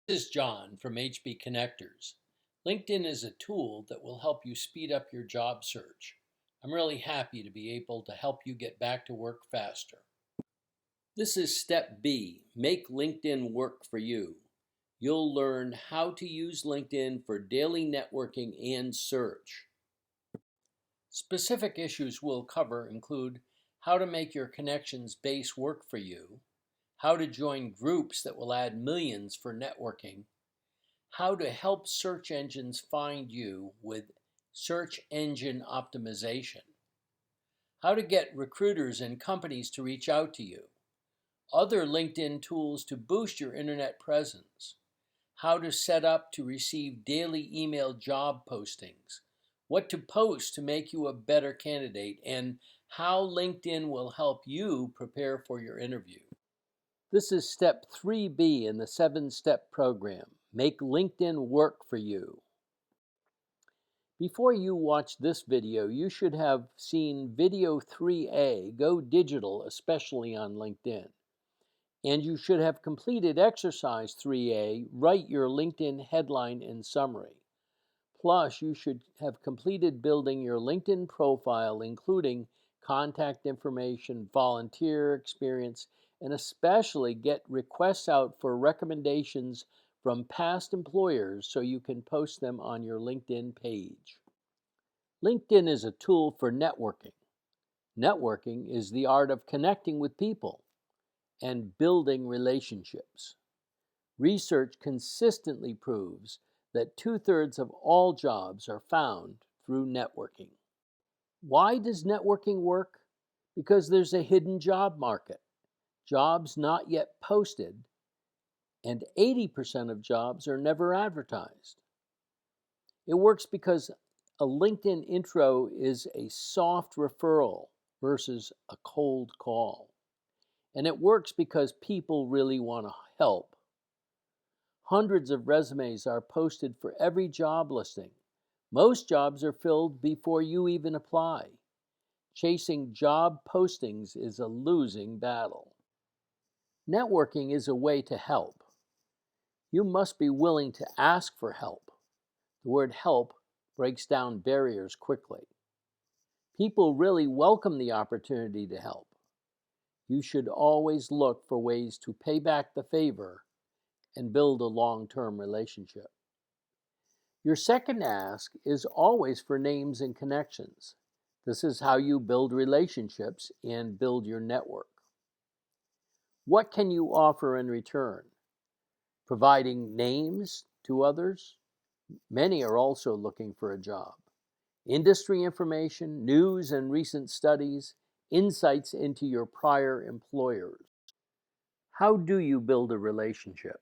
This is John from HB Connectors. LinkedIn is a tool that will help you speed up your job search. I'm really happy to be able to help you get back to work faster. This is step B, make LinkedIn work for you. You'll learn how to use LinkedIn for daily networking and search. Specific issues we'll cover include how to make your connections base work for you, how to join groups that will add millions for networking, how to help search engines find you with search engine optimization, how to get recruiters and companies to reach out to you, other LinkedIn tools to boost your internet presence, how to set up to receive daily email job postings, what to post to make you a better candidate, and how LinkedIn will help you prepare for your interview. This is step 3B in the 7-step program. Make LinkedIn work for you. Before you watch this video, you should have seen video 3A, Go Digital, especially on LinkedIn. And you should have completed exercise 3A, write your LinkedIn headline and summary. Plus, you should have completed building your LinkedIn profile, including contact information, volunteer experience, and especially get requests out for recommendations from past employers so you can post them on your LinkedIn page. LinkedIn is a tool for networking. Networking is the art of connecting with people and building relationships. Research consistently proves that 2/3 of all jobs are found through networking. Why does networking work? Because there's a hidden job market. Jobs not yet posted, and 80% of jobs are never advertised. It works because a LinkedIn intro is a soft referral versus a cold call. And it works because people really want to help. Hundreds of resumes are posted for every job listing. Most jobs are filled before you even apply. Chasing job postings is a losing battle. Networking is a way to help. You must be willing to ask for help. The word help breaks down barriers quickly. People really welcome the opportunity to help. You should always look for ways to pay back the favor and build a long-term relationship. Your second ask is always for names and connections. This is how you build relationships and build your network. What can you offer in return? Providing names to others? Many are also looking for a job. Industry information, news and recent studies, insights into your prior employers. How do you build a relationship?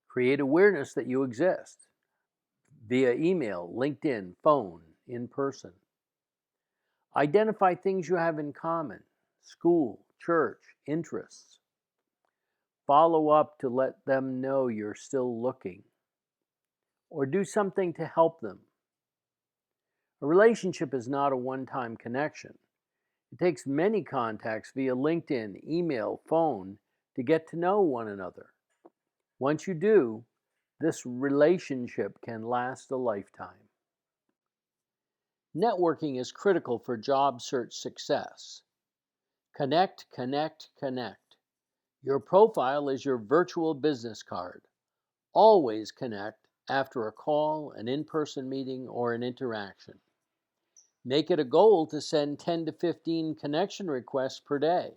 Create awareness that you exist via email, LinkedIn, phone, in person. Identify things you have in common, school, church, interests. Follow up to let them know you're still looking, or do something to help them. A relationship is not a one-time connection. It takes many contacts via LinkedIn, email, phone to get to know one another. Once you do, this relationship can last a lifetime. Networking is critical for job search success. Connect, connect, connect. Your profile is your virtual business card. Always connect after a call, an in-person meeting, or an interaction. Make it a goal to send 10 to 15 connection requests per day.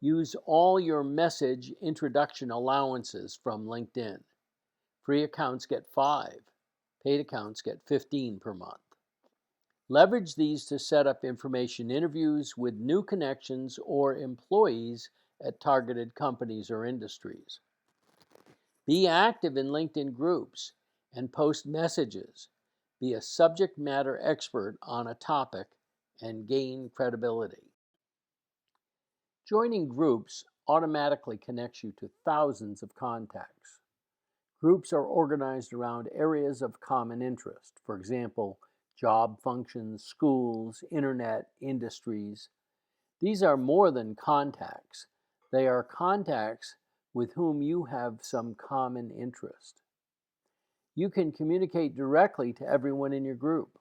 Use all your message introduction allowances from LinkedIn. Free accounts get 5. Paid accounts get 15 per month. Leverage these to set up information interviews with new connections or employees at targeted companies or industries. Be active in LinkedIn groups and post messages. Be a subject matter expert on a topic and gain credibility. Joining groups automatically connects you to thousands of contacts. Groups are organized around areas of common interest. For example, job functions, schools, internet, industries. These are more than contacts. They are contacts with whom you have some common interest. You can communicate directly to everyone in your group.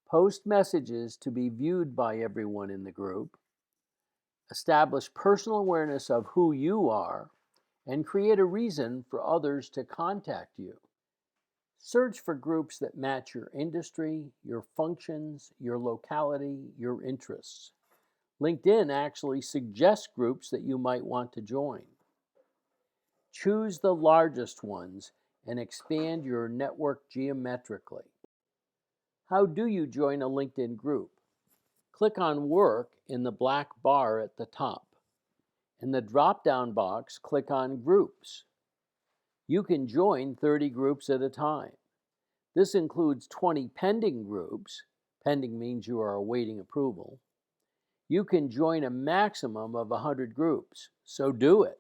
Post messages to be viewed by everyone in the group. Establish personal awareness of who you are, and create a reason for others to contact you. Search for groups that match your industry, your functions, your locality, your interests. LinkedIn actually suggests groups that you might want to join. Choose the largest ones and expand your network geometrically. How do you join a LinkedIn group? Click on Work in the black bar at the top. In the drop-down box, click on Groups. You can join 30 groups at a time. This includes 20 pending groups. Pending means you are awaiting approval. You can join a maximum of 100 groups, so do it.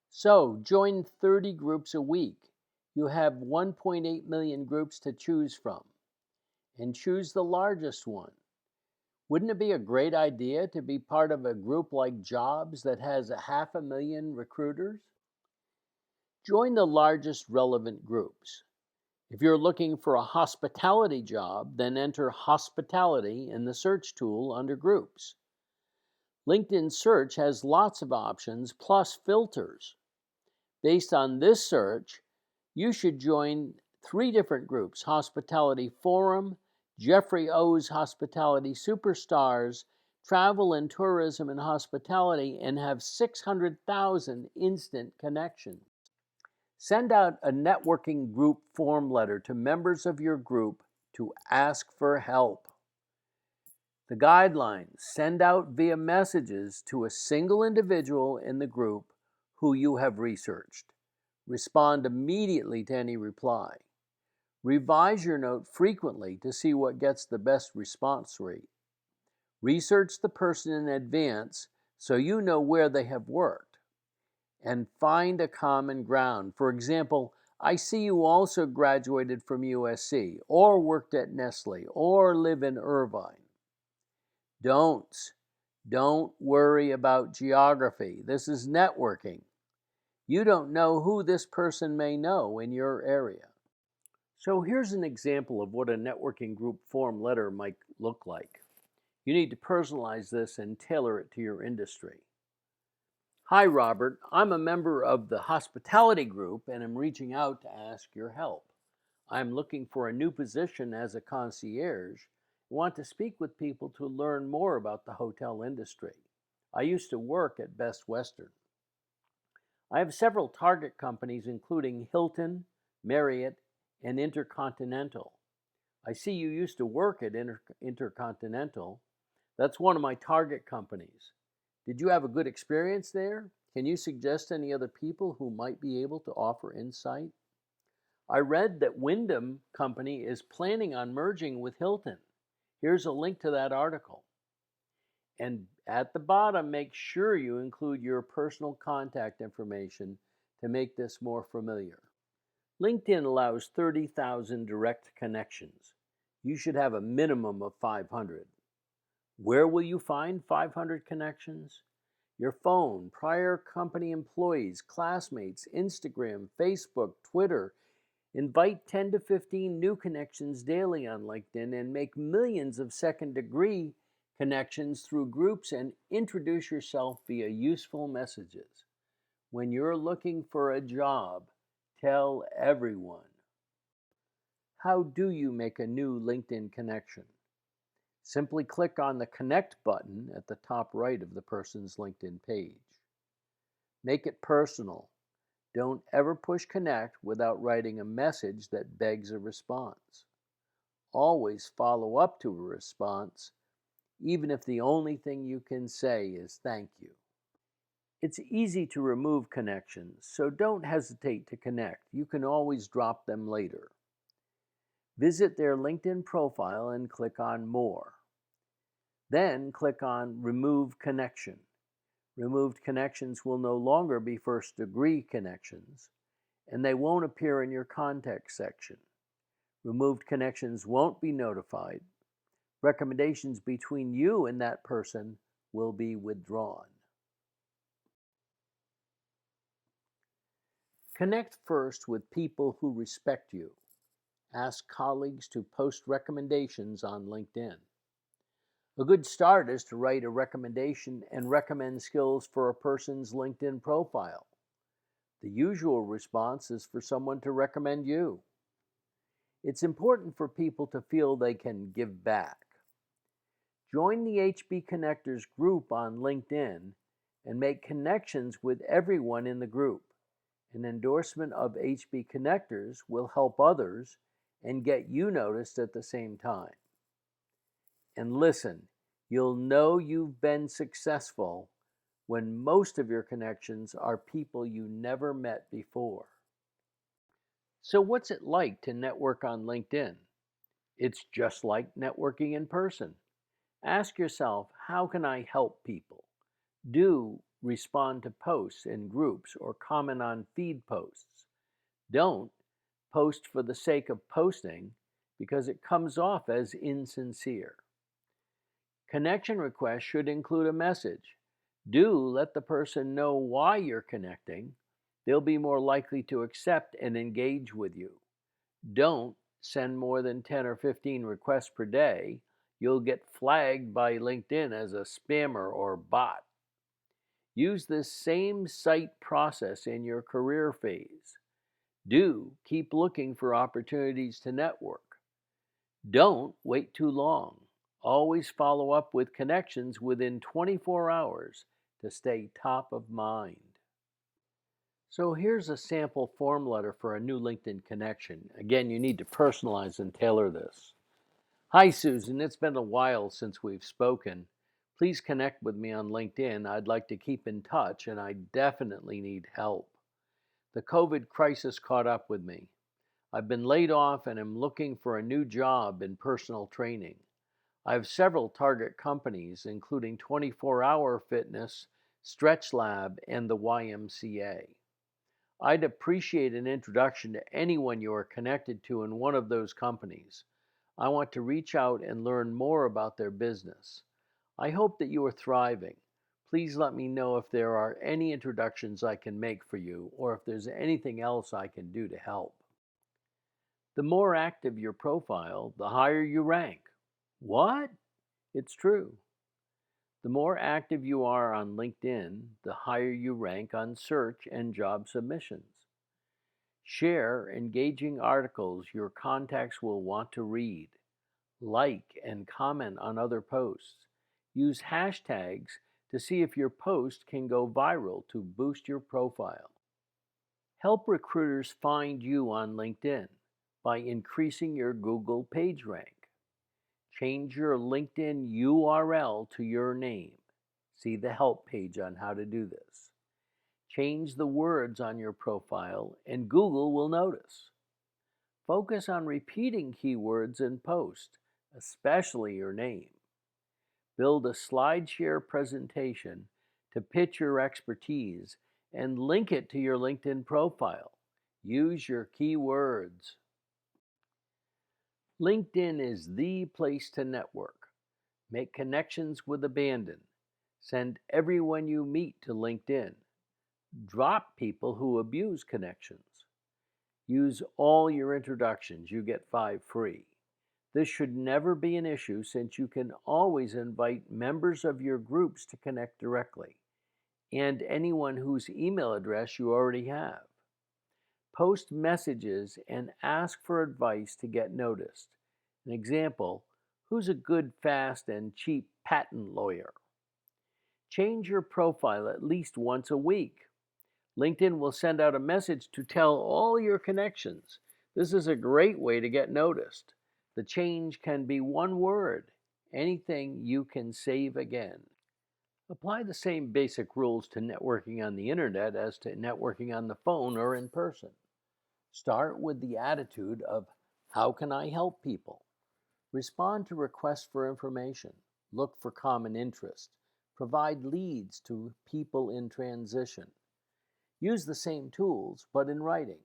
So, join 30 groups a week. You have 1.8 million groups to choose from. And choose the largest one. Wouldn't it be a great idea to be part of a group like Jobs that has 500,000 recruiters? Join the largest relevant groups. If you're looking for a hospitality job, then enter hospitality in the search tool under groups. LinkedIn search has lots of options plus filters. Based on this search, you should join 3 different groups: Hospitality Forum, Jeffrey O's Hospitality Superstars, Travel and Tourism and Hospitality, and have 600,000 instant connections. Send out a networking group form letter to members of your group to ask for help. The guidelines: send out via messages to a single individual in the group who you have researched. Respond immediately to any reply. Revise your note frequently to see what gets the best response rate. Research the person in advance so you know where they have worked. And find a common ground. For example, I see you also graduated from USC, or worked at Nestle, or live in Irvine. Don't worry about geography. This is networking. You don't know who this person may know in your area. So here's an example of what a networking group form letter might look like. You need to personalize this and tailor it to your industry. Hi, Robert. I'm a member of the hospitality group and am reaching out to ask your help. I'm looking for a new position as a concierge and want to speak with people to learn more about the hotel industry. I used to work at Best Western. I have several target companies including Hilton, Marriott, and Intercontinental. I see you used to work at Intercontinental. That's one of my target companies. Did you have a good experience there? Can you suggest any other people who might be able to offer insight? I read that Wyndham Company is planning on merging with Hilton. Here's a link to that article. And at the bottom, make sure you include your personal contact information to make this more familiar. LinkedIn allows 30,000 direct connections. You should have a minimum of 500. Where will you find 500 connections? Your phone, prior company employees, classmates, Instagram, Facebook, Twitter. Invite 10 to 15 new connections daily on LinkedIn and make millions of second-degree connections through groups, and introduce yourself via useful messages. When you're looking for a job, tell everyone. How do you make a new LinkedIn connection? Simply click on the Connect button at the top right of the person's LinkedIn page. Make it personal. Don't ever push connect without writing a message that begs a response. Always follow up to a response, even if the only thing you can say is thank you. It's easy to remove connections, so don't hesitate to connect. You can always drop them later. Visit their LinkedIn profile and click on More. Then click on Remove Connection. Removed connections will no longer be first-degree connections, and they won't appear in your contact section. Removed connections won't be notified. Recommendations between you and that person will be withdrawn. Connect first with people who respect you. Ask colleagues to post recommendations on LinkedIn. A good start is to write a recommendation and recommend skills for a person's LinkedIn profile. The usual response is for someone to recommend you. It's important for people to feel they can give back. Join the HB Connectors group on LinkedIn and make connections with everyone in the group. An endorsement of HB Connectors will help others and get you noticed at the same time. And listen, you'll know you've been successful when most of your connections are people you never met before. So what's it like to network on LinkedIn? It's just like networking in person. Ask yourself, how can I help people? Do respond to posts in groups or comment on feed posts. Don't post for the sake of posting because it comes off as insincere. Connection requests should include a message. Do let the person know why you're connecting. They'll be more likely to accept and engage with you. Don't send more than 10 or 15 requests per day. You'll get flagged by LinkedIn as a spammer or bot. Use this same site process in your career phase. Do keep looking for opportunities to network. Don't wait too long. Always follow up with connections within 24 hours to stay top of mind. So here's a sample form letter for a new LinkedIn connection. Again, you need to personalize and tailor this. Hi, Susan. It's been a while since we've spoken. Please connect with me on LinkedIn. I'd like to keep in touch, and I definitely need help. The COVID crisis caught up with me. I've been laid off and am looking for a new job in personal training. I have several target companies, including 24-Hour Fitness, Stretch Lab, and the YMCA. I'd appreciate an introduction to anyone you are connected to in one of those companies. I want to reach out and learn more about their business. I hope that you are thriving. Please let me know if there are any introductions I can make for you or if there's anything else I can do to help. The more active your profile, the higher you rank. What? It's true. The more active you are on LinkedIn, the higher you rank on search and job submissions. Share engaging articles your contacts will want to read. Like and comment on other posts. Use hashtags to see if your post can go viral to boost your profile. Help recruiters find you on LinkedIn by increasing your Google PageRank. Change your LinkedIn URL to your name. See the help page on how to do this. Change the words on your profile and Google will notice. Focus on repeating keywords in posts, especially your name. Build a SlideShare presentation to pitch your expertise and link it to your LinkedIn profile. Use your keywords. LinkedIn is the place to network. Make connections with abandon. Send everyone you meet to LinkedIn. Drop people who abuse connections. Use all your introductions. You get 5 free. This should never be an issue since you can always invite members of your groups to connect directly and anyone whose email address you already have. Post messages and ask for advice to get noticed. An example, who's a good, fast, and cheap patent lawyer? Change your profile at least once a week. LinkedIn will send out a message to tell all your connections. This is a great way to get noticed. The change can be one word, anything you can save again. Apply the same basic rules to networking on the internet as to networking on the phone or in person. Start with the attitude of, how can I help people? Respond to requests for information. Look for common interest. Provide leads to people in transition. Use the same tools, but in writing.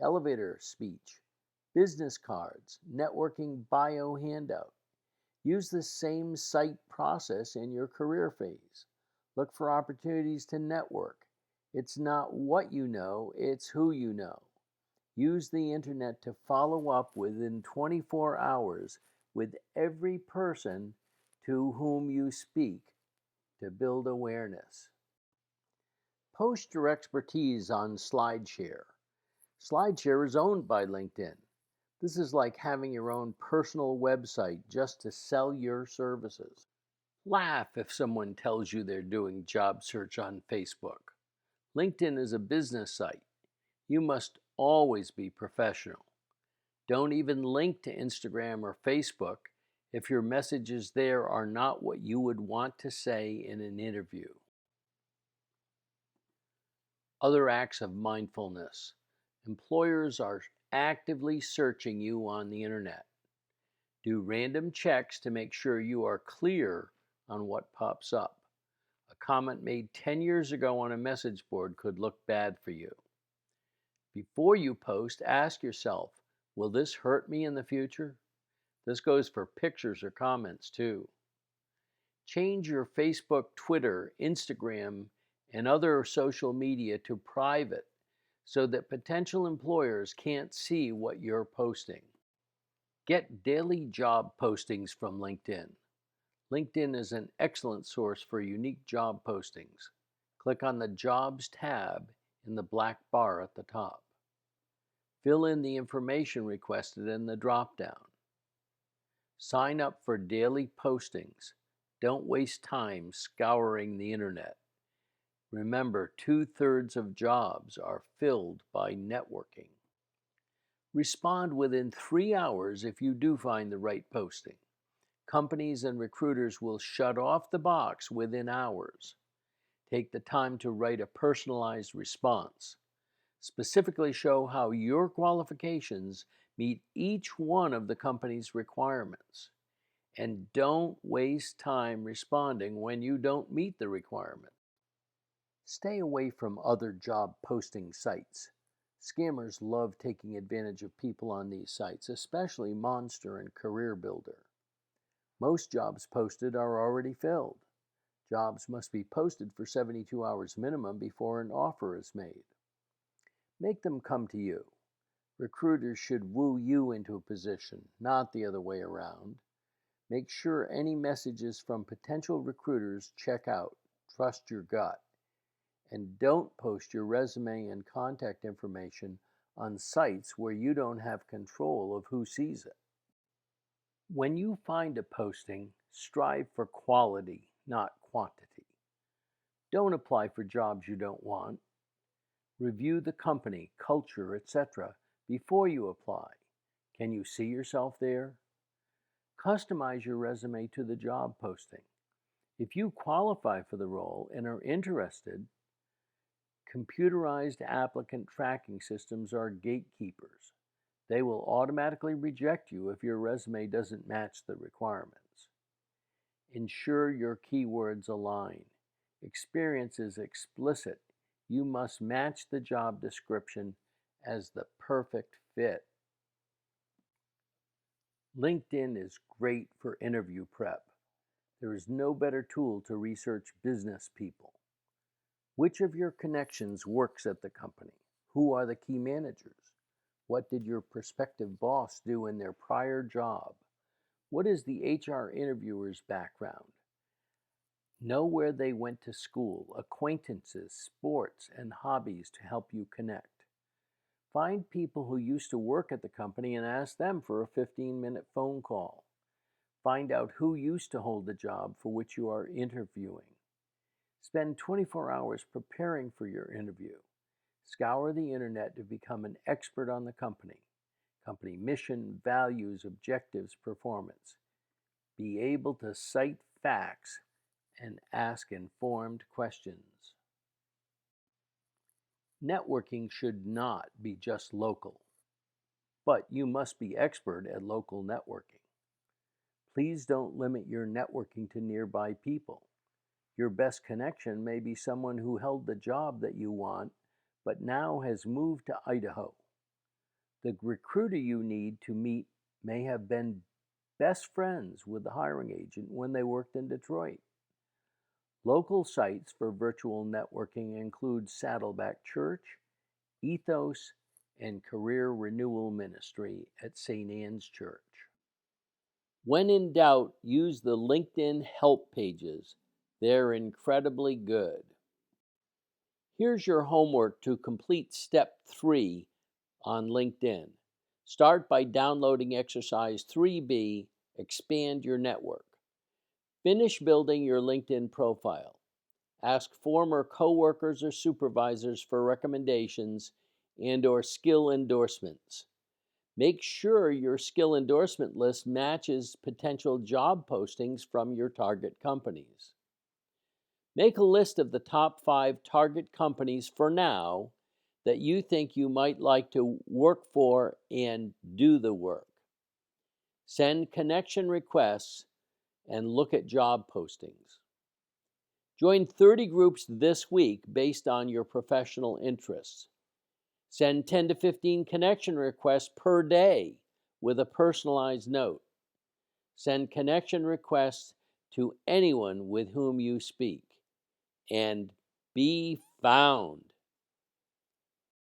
Elevator speech, business cards, networking bio handout. Use the same site process in your career phase. Look for opportunities to network. It's not what you know, it's who you know. Use the internet to follow up within 24 hours with every person to whom you speak to build awareness. Post your expertise on SlideShare. SlideShare is owned by LinkedIn. This is like having your own personal website just to sell your services. Laugh if someone tells you they're doing job search on Facebook. LinkedIn is a business site. You must always be professional. Don't even link to Instagram or Facebook if your messages there are not what you would want to say in an interview. Other acts of mindfulness. Employers are actively searching you on the internet. Do random checks to make sure you are clear on what pops up. A comment made 10 years ago on a message board could look bad for you. Before you post, ask yourself, will this hurt me in the future? This goes for pictures or comments too. Change your Facebook, Twitter, Instagram, and other social media to private so that potential employers can't see what you're posting. Get daily job postings from LinkedIn. LinkedIn is an excellent source for unique job postings. Click on the Jobs tab in the black bar at the top. Fill in the information requested in the drop-down. Sign up for daily postings. Don't waste time scouring the internet. Remember, 2/3 of jobs are filled by networking. Respond within 3 hours if you do find the right posting. Companies and recruiters will shut off the box within hours. Take the time to write a personalized response. Specifically show how your qualifications meet each one of the company's requirements. And don't waste time responding when you don't meet the requirement. Stay away from other job posting sites. Scammers love taking advantage of people on these sites, especially Monster and Career Builder. Most jobs posted are already filled. Jobs must be posted for 72 hours minimum before an offer is made. Make them come to you. Recruiters should woo you into a position, not the other way around. Make sure any messages from potential recruiters check out. Trust your gut. And don't post your resume and contact information on sites where you don't have control of who sees it. When you find a posting, strive for quality, not quantity. Don't apply for jobs you don't want. Review the company, culture, etc. before you apply. Can you see yourself there? Customize your resume to the job posting. If you qualify for the role and are interested, computerized applicant tracking systems are gatekeepers. They will automatically reject you if your resume doesn't match the requirements. Ensure your keywords align. Experience is explicit. You must match the job description as the perfect fit. LinkedIn is great for interview prep. There is no better tool to research business people. Which of your connections works at the company? Who are the key managers? What did your prospective boss do in their prior job? What is the HR interviewer's background? Know where they went to school, acquaintances, sports, and hobbies to help you connect. Find people who used to work at the company and ask them for a 15-minute phone call. Find out who used to hold the job for which you are interviewing. Spend 24 hours preparing for your interview. Scour the internet to become an expert on the company mission, values, objectives, performance. Be able to cite facts and ask informed questions. Networking should not be just local, but you must be expert at local networking. Please don't limit your networking to nearby people. Your best connection may be someone who held the job that you want, but now has moved to Idaho. The recruiter you need to meet may have been best friends with the hiring agent when they worked in Detroit. Local sites for virtual networking include Saddleback Church, Ethos, and Career Renewal Ministry at St. Anne's Church. When in doubt, use the LinkedIn help pages. They're incredibly good. Here's your homework to complete step 3 on LinkedIn. Start by downloading exercise 3B, expand your network. Finish building your LinkedIn profile. Ask former coworkers or supervisors for recommendations and/or skill endorsements. Make sure your skill endorsement list matches potential job postings from your target companies. Make a list of the top 5 target companies for now that you think you might like to work for and do the work. Send connection requests and look at job postings. Join 30 groups this week based on your professional interests. Send 10 to 15 connection requests per day with a personalized note. Send connection requests to anyone with whom you speak. And be found.